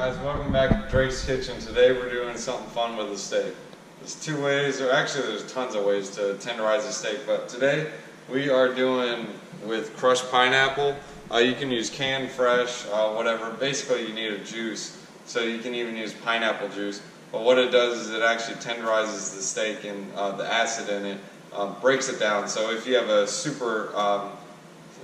Guys, welcome back to Drake's Kitchen. Today we're doing something fun with a steak. There's two ways, or actually there's tons of ways to tenderize a steak, but today we are doing with crushed pineapple. You can use canned, fresh, whatever. Basically you need a juice, so you can even use pineapple juice. But what it does is it actually tenderizes the steak, and the acid in it breaks it down. So if you have a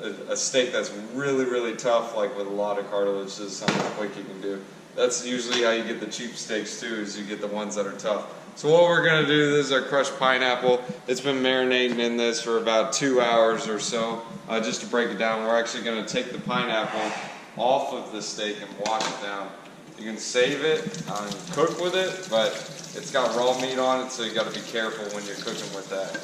a steak that's really tough, like with a lot of cartilage, this is something quick you can do. That's usually how you get the cheap steaks too, is you get the ones that are tough. So what we're going to do, this is our crushed pineapple. It's been marinating in this for about 2 hours or so. Just to break it down, we're actually going to take the pineapple off of the steak and wash it down. You can save it and cook with it, but it's got raw meat on it, so you got to be careful when you're cooking with that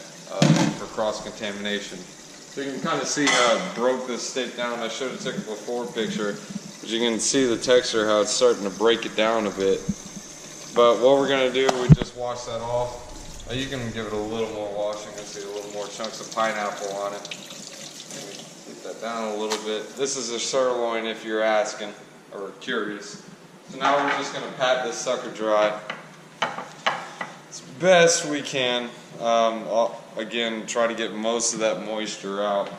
for cross-contamination. So you can kind of see how it broke this steak down. I should have took a before picture, but you can see the texture, how it's starting to break it down a bit. But what we're going to do, we just wash that off. You can give it a little more washing. You'll see a little more chunks of pineapple on it. Get that down a little bit. This is a sirloin if you're asking or curious. So now we're just going to pat this sucker dry as best we can. Again, try to get most of that moisture out.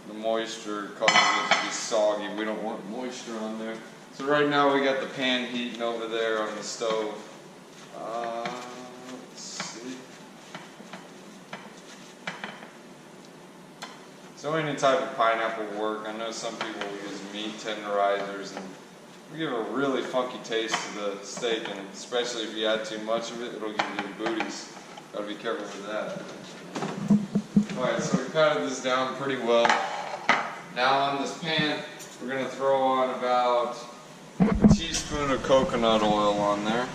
The moisture causes it to be soggy. We don't want moisture on there. So right now we got the pan heating over there on the stove. Let's see. So any type of pineapple will work. I know some people use meat tenderizers, and we give a really funky taste to the steak, and especially if you add too much of it, it'll give you booties. Gotta be careful with that. Alright, so we patted this down pretty well. Now on this pan, we're going to throw on about a teaspoon of coconut oil on there.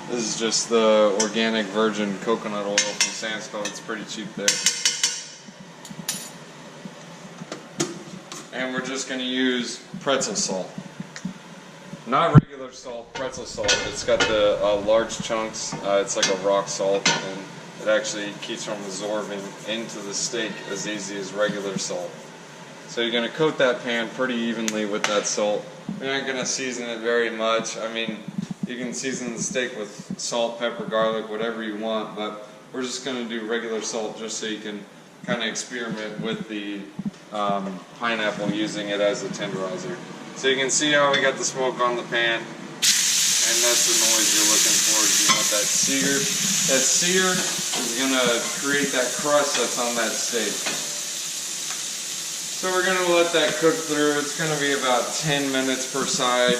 This is just the organic virgin coconut oil from Sansco. It's pretty cheap there. And we're just going to use pretzel salt. Not regular salt, pretzel salt. It's got the large chunks. It's like a rock salt, and it actually keeps from absorbing into the steak as easy as regular salt. So you're going to coat that pan pretty evenly with that salt. You're not going to season it very much. I mean, you can season the steak with salt, pepper, garlic, whatever you want, but we're just going to do regular salt just so you can kind of experiment with the pineapple, using it as a tenderizer. So you can see how we got the smoke on the pan, and that's the noise you're looking for. You want that sear. That sear is going to create that crust that's on that steak. So we're going to let that cook through. It's going to be about 10 minutes per side.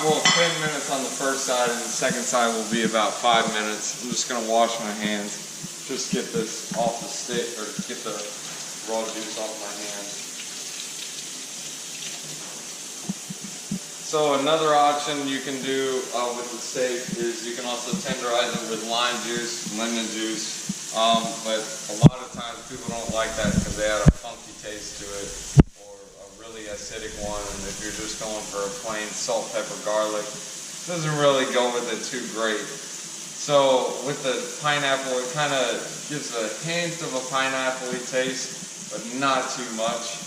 Well, 10 minutes on the first side, and the second side will be about 5 minutes. I'm just going to wash my hands. Just get this off the steak, or get the raw juice off my hands. So another option you can do with the steak is you can also tenderize it with lime juice, lemon juice. But a lot of times people don't like that because they add a funky taste to it, or a really acidic one. And if you're just going for a plain salt, pepper, garlic, it doesn't really go with it too great. So with the pineapple, it kind of gives a hint of a pineapple-y taste, but not too much.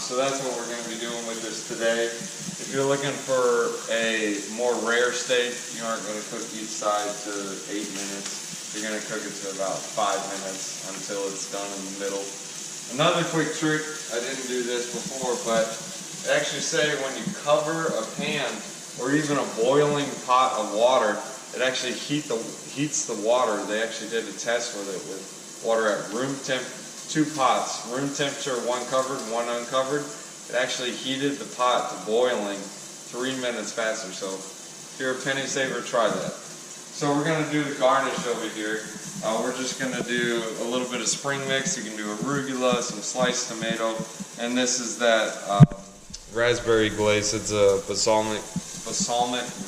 So that's what we're going to be doing with this today. If you're looking for a more rare steak, you aren't going to cook each side to 8 minutes. You're going to cook it to about 5 minutes until it's done in the middle. Another quick trick, I didn't do this before, but they actually say when you cover a pan or even a boiling pot of water, it actually heats the water. They actually did a test with it with water at room temp, 2 pots, room temperature, one covered, one uncovered. It actually heated the pot to boiling 3 minutes faster. So if you're a penny saver, try that. So we're going to do the garnish over here. We're just going to do a little bit of spring mix. You can do arugula, some sliced tomato, and this is that raspberry glaze. It's a balsamic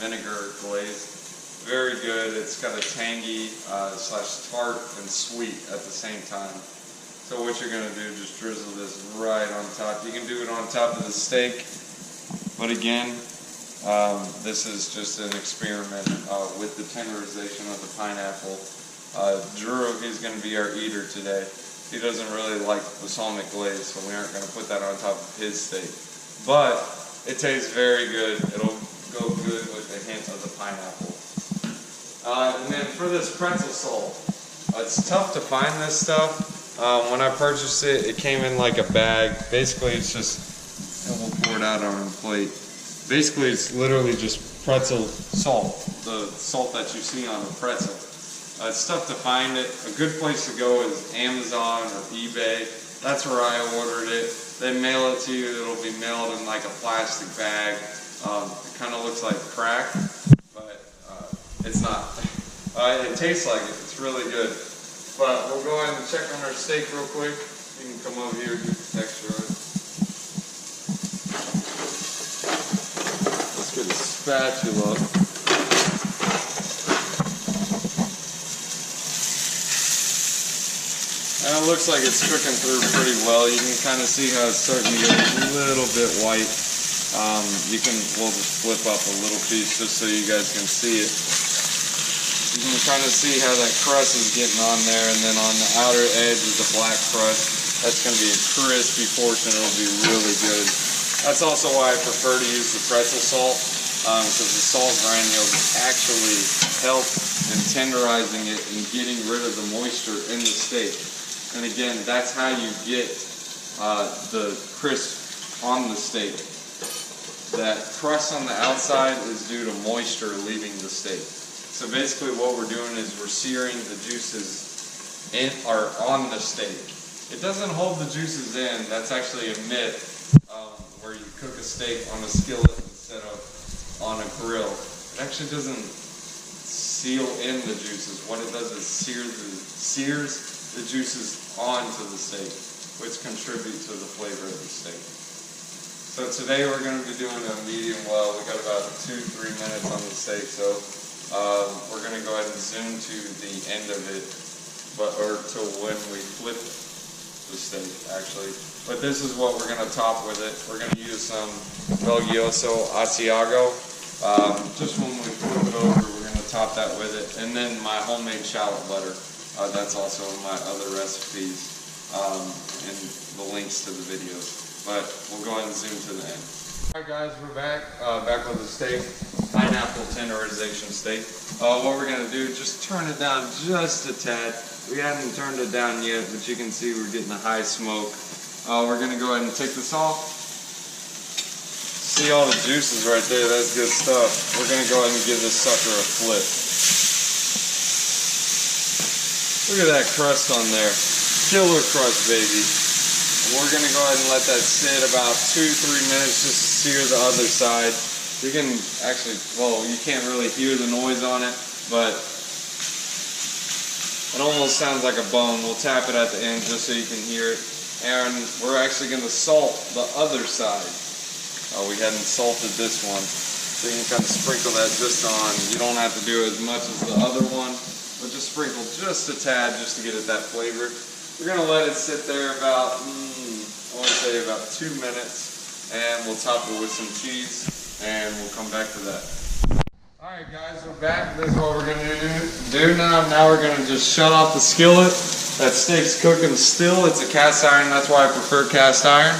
vinegar glaze. Very good. It's kind of tangy slash tart and sweet at the same time. So what you're going to do, just drizzle this right on top. You can do it on top of the steak, but again, this is just an experiment with the tenderization of the pineapple. Drew, he's going to be our eater today. he doesn't really like balsamic glaze, so we aren't going to put that on top of his steak. But it tastes very good. It'll go good with a hint of the pineapple. And then for this pretzel salt, it's tough to find this stuff. When I purchased it, it came in like a bag. Basically, it's just, and we'll pour it out on a plate. Basically, it's literally just pretzel salt, the salt that you see on a pretzel. It's tough to find it. A good place to go is Amazon or eBay. That's where I ordered it. They mail it to you. It'll be mailed in like a plastic bag. It kind of looks like crack, but it's not. It tastes like it. It's really good. But we'll go ahead and check on our steak real quick. You can come over here and get the texture of it. Let's get a spatula. And it looks like it's cooking through pretty well. You can kind of see how it's starting to get a little bit white. We'll just flip up a little piece just so you guys can see it. You can kind of see how that crust is getting on there, and then on the outer edge is the black crust. That's going to be a crispy portion. It'll be really good. That's also why I prefer to use the pretzel salt, because the salt granules actually help in tenderizing it and getting rid of the moisture in the steak. And again, that's how you get the crisp on the steak. That crust on the outside is due to moisture leaving the steak. So basically what we're doing is we're searing the juices on the steak. It doesn't hold the juices in. That's actually a myth where you cook a steak on a skillet instead of on a grill. It actually doesn't seal in the juices. What it does is sears the juices onto the steak, which contribute to the flavor of the steak. So today we're going to be doing a medium well. We got about 2-3 minutes on the steak, so we're going to go ahead and zoom to the end of it, or to when we flip the steak actually. But this is what we're going to top with it. We're going to use some Belgioso Asiago. Just when we flip it over, we're going to top that with it, and then my homemade shallot butter. That's also in my other recipes and the links to the videos. But we'll go ahead and zoom to the end. Alright guys, we're back with the steak, pineapple tenderization steak. What we're going to do, just turn it down just a tad. We haven't turned it down yet, but you can see we're getting a high smoke. We're going to go ahead and take this off. See all the juices right there, that's good stuff. We're going to go ahead and give this sucker a flip. Look at that crust on there. Killer crust, baby. We're going to go ahead and let that sit about 2-3 minutes just to sear the other side. You can actually, well, you can't really hear the noise on it, but it almost sounds like a bone. We'll tap it at the end just so you can hear it. And we're actually going to salt the other side. We hadn't salted this one, so you can kind of sprinkle that just on. You don't have to do as much as the other one, but just sprinkle just a tad just to get it that flavor. We're going to let it sit there about, I want to say about 2 minutes, and we'll top it with some cheese, and we'll come back to that. Alright guys, we're back. This is what we're going to do now. Now we're going to just shut off the skillet. That steak's cooking still. It's a cast iron. That's why I prefer cast iron,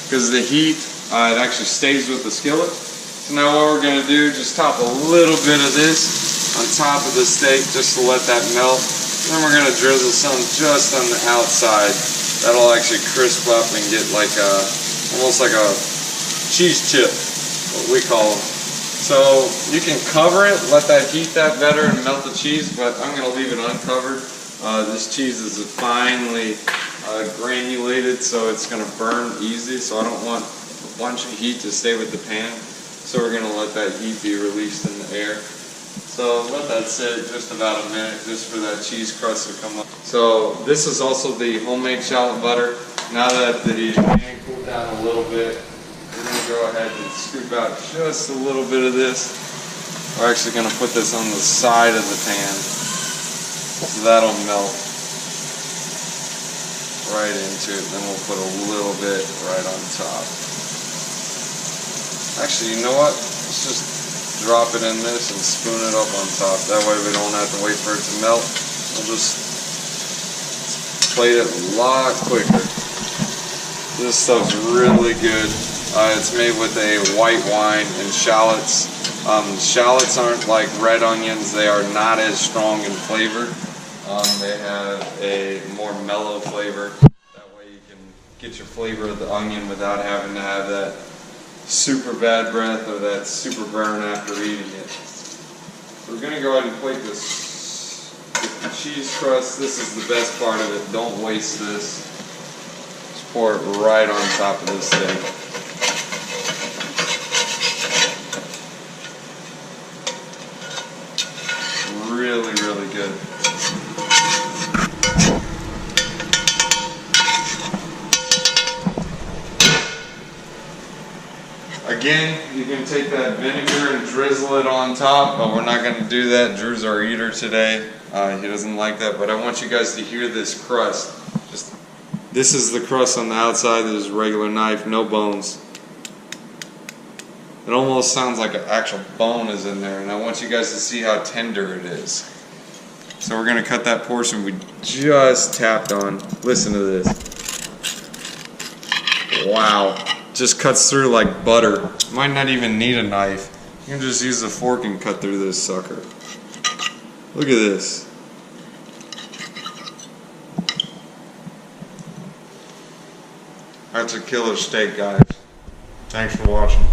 because the heat, it actually stays with the skillet. So now what we're going to do, just top a little bit of this on top of the steak just to let that melt. And then we're going to drizzle some just on the outside. That'll actually crisp up and get like almost like a cheese chip, what we call them. So you can cover it, let that heat that better and melt the cheese, but I'm going to leave it uncovered. This cheese is finely granulated, so it's going to burn easy, so I don't want a bunch of heat to stay with the pan. So we're going to let that heat be released in the air. So let that sit just about a minute just for that cheese crust to come up. So this is also the homemade shallot butter. Now that the pan cooled down a little bit, we're going to go ahead and scoop out just a little bit of this. We're actually going to put this on the side of the pan, so that'll melt right into it. Then we'll put a little bit right on top. Actually, you know what? Let's just drop it in this and spoon it up on top. That way we don't have to wait for it to melt. We'll just plate it a lot quicker. This stuff's really good. It's made with a white wine and shallots. Shallots aren't like red onions. They are not as strong in flavor. They have a more mellow flavor. That way you can get your flavor of the onion without having to have that super bad breath or that super burn after eating it. So we're going to go ahead and plate this with the cheese crust. This is the best part of it. Don't waste this. Just pour it right on top of this steak. Really, really good. Again, you can take that vinegar and drizzle it on top, but we're not going to do that. Drew's our eater today. He doesn't like that, but I want you guys to hear this crust. This is the crust on the outside. This is a regular knife, no bones. It almost sounds like an actual bone is in there, and I want you guys to see how tender it is. So we're going to cut that portion we just tapped on. Listen to this. Wow. Just cuts through like butter. Might not even need a knife. You can just use a fork and cut through this sucker. Look at this. That's a killer steak, guys. Thanks for watching.